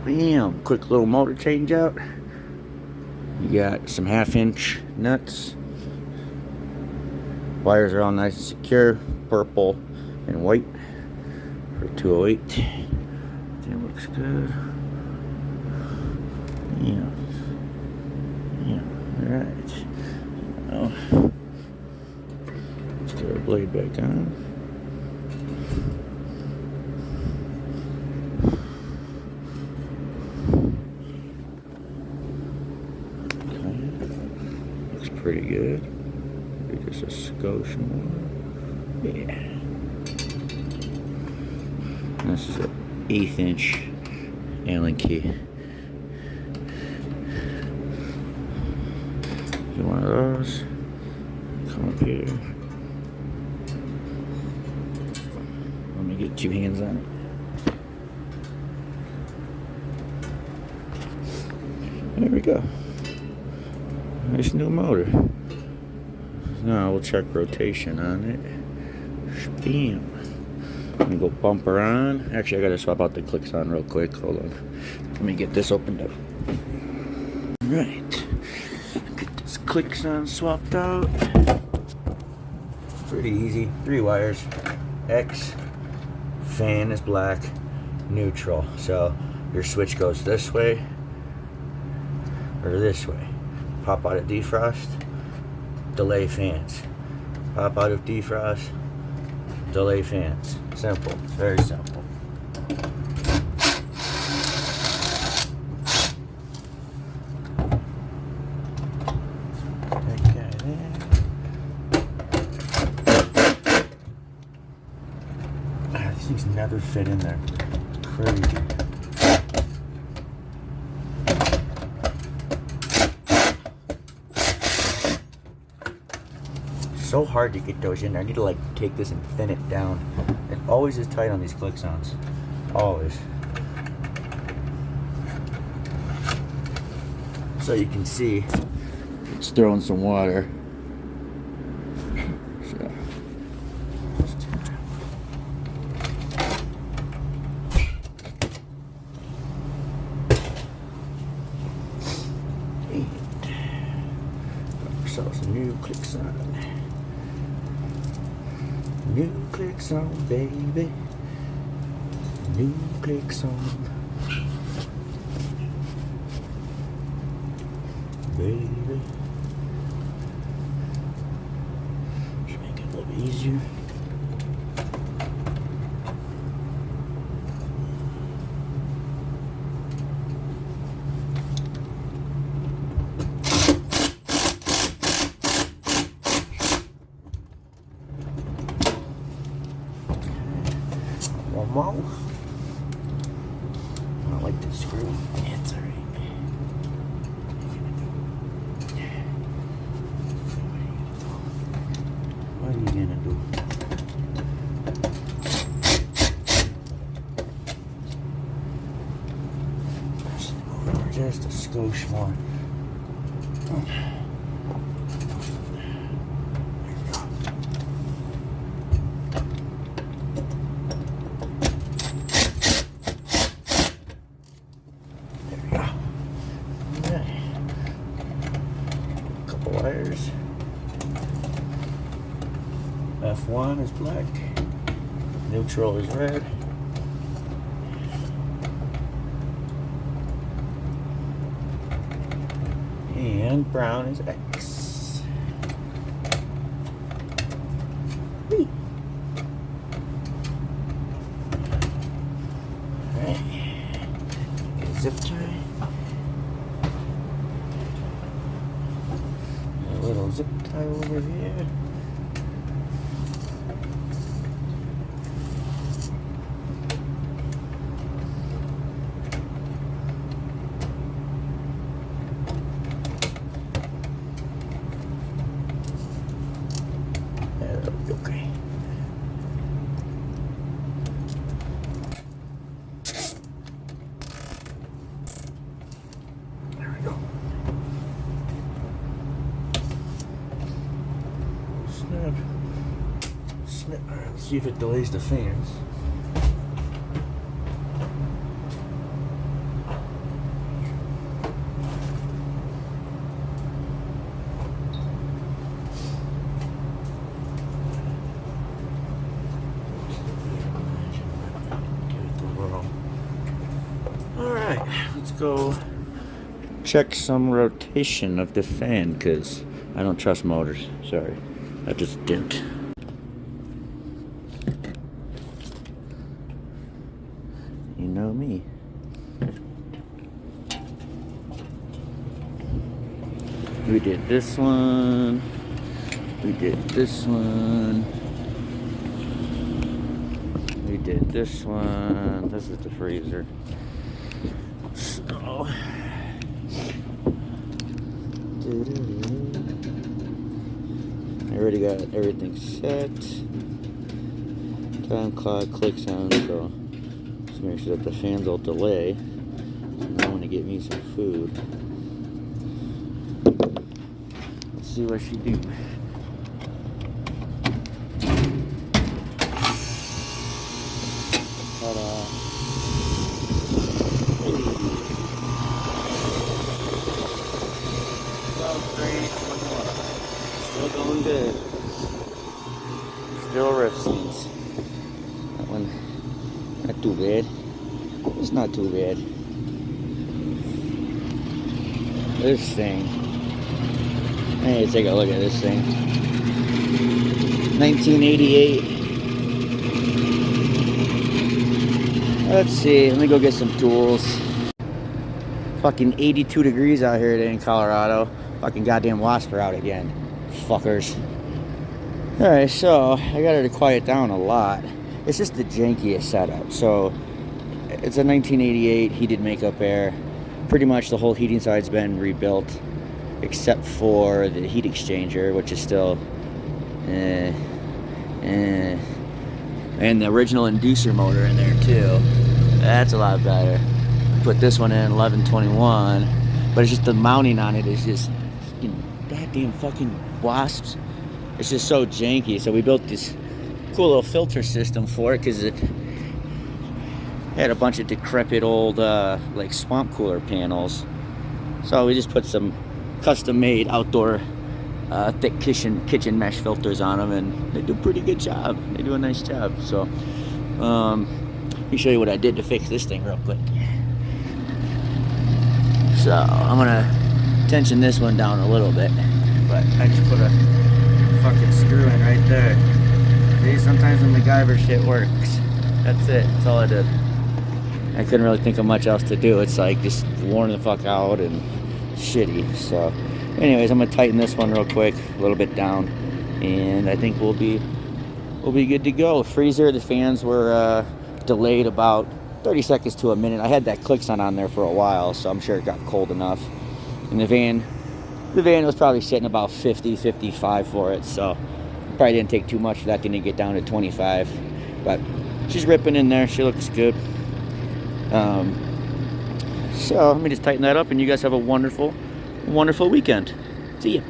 Bam! Quick little motor change out. You got some 1/2-inch nuts. Wires are all nice and secure, purple and white for 208. That looks good. Yeah. Alright. Now, let's get our blade back on. Okay. Looks pretty good. Maybe just a skosh more. Yeah. This is an 1/8-inch Allen key. Get one of those. Come up here. Let me get 2 hands on it. There we go. Nice new motor. Now we'll check rotation on it. Bam. I'm gonna go bumper on. Actually, I gotta swap out the Clixon real quick. Hold on. Let me get this opened up. Alright. Get this Clixon swapped out. Pretty easy. 3 wires. X. Fan is black. Neutral. So your switch goes this way or this way. Pop out of defrost. Delay fans. Pop out of defrost. Delay fans. Simple. Very simple. That guy there. These things never fit in there. Crazy. So hard to get those in there. I need to like take this and thin it down. It always is tight on these Clixons. Always. So you can see it's throwing some water. So. And got ourselves a new Clixon. New Clixon, baby. New Clixon. Baby. Should make it a little bit easier. One more. I don't like this screw. It's alright. What are you gonna do? Over just a skosh more. Wires. F1 is black. Neutral is red. And brown is X. Whee. Alright. Get a zip tie. Little zip tie over here. That'll be okay. There we go. Snip. Alright, let's see if it delays the fans. Alright, let's go check some rotation of the fan, because I don't trust motors. Sorry, I just didn't. You know me. We did this one. We did this one. We did this one. This is the freezer. So, I already got everything set. Time clock, Clixon, so just make sure that the fans will delay. I want to get me some food. Let's see what she do. Ta-da. Still going good. Still riff scenes. That one, not too bad. It's not too bad. This thing. Hey, take a look at this thing. 1988. Let's see. Let me go get some tools. Fucking 82 degrees out here today in Colorado. Fucking goddamn wasps are out again. Fuckers. Alright, so I got her to quiet down a lot. It's just the jankiest setup. So it's a 1988 heated makeup air. Pretty much the whole heating side's been rebuilt, except for the heat exchanger, which is still and the original inducer motor in there too. That's a lot better. Put this one in 1121, but it's just the mounting on it is just goddamn fucking wasps. It's just so janky. So we built this cool little filter system for it because it had a bunch of decrepit old like swamp cooler panels. So we just put some custom-made outdoor thick kitchen mesh filters on them, and they do a pretty good job. They do a nice job. So let me show you what I did to fix this thing real quick. So I'm gonna tension this one down a little bit, but I just put a fucking screw in right there. See, sometimes the McGyver shit works. That's it. That's all I did. I couldn't really think of much else to do. It's like just worn the fuck out and shitty. So anyways, I'm gonna tighten this one real quick, a little bit down, and I think we'll be good to go. Freezer, the fans were delayed about 30 seconds to a minute. I had that Clixon on there for a while, so I'm sure it got cold enough. And the van was probably sitting about 50, 55 for it, so probably didn't take too much for that thing to get down to 25. But she's ripping in there. She looks good. So let me just tighten that up, and you guys have a wonderful, wonderful weekend. See ya.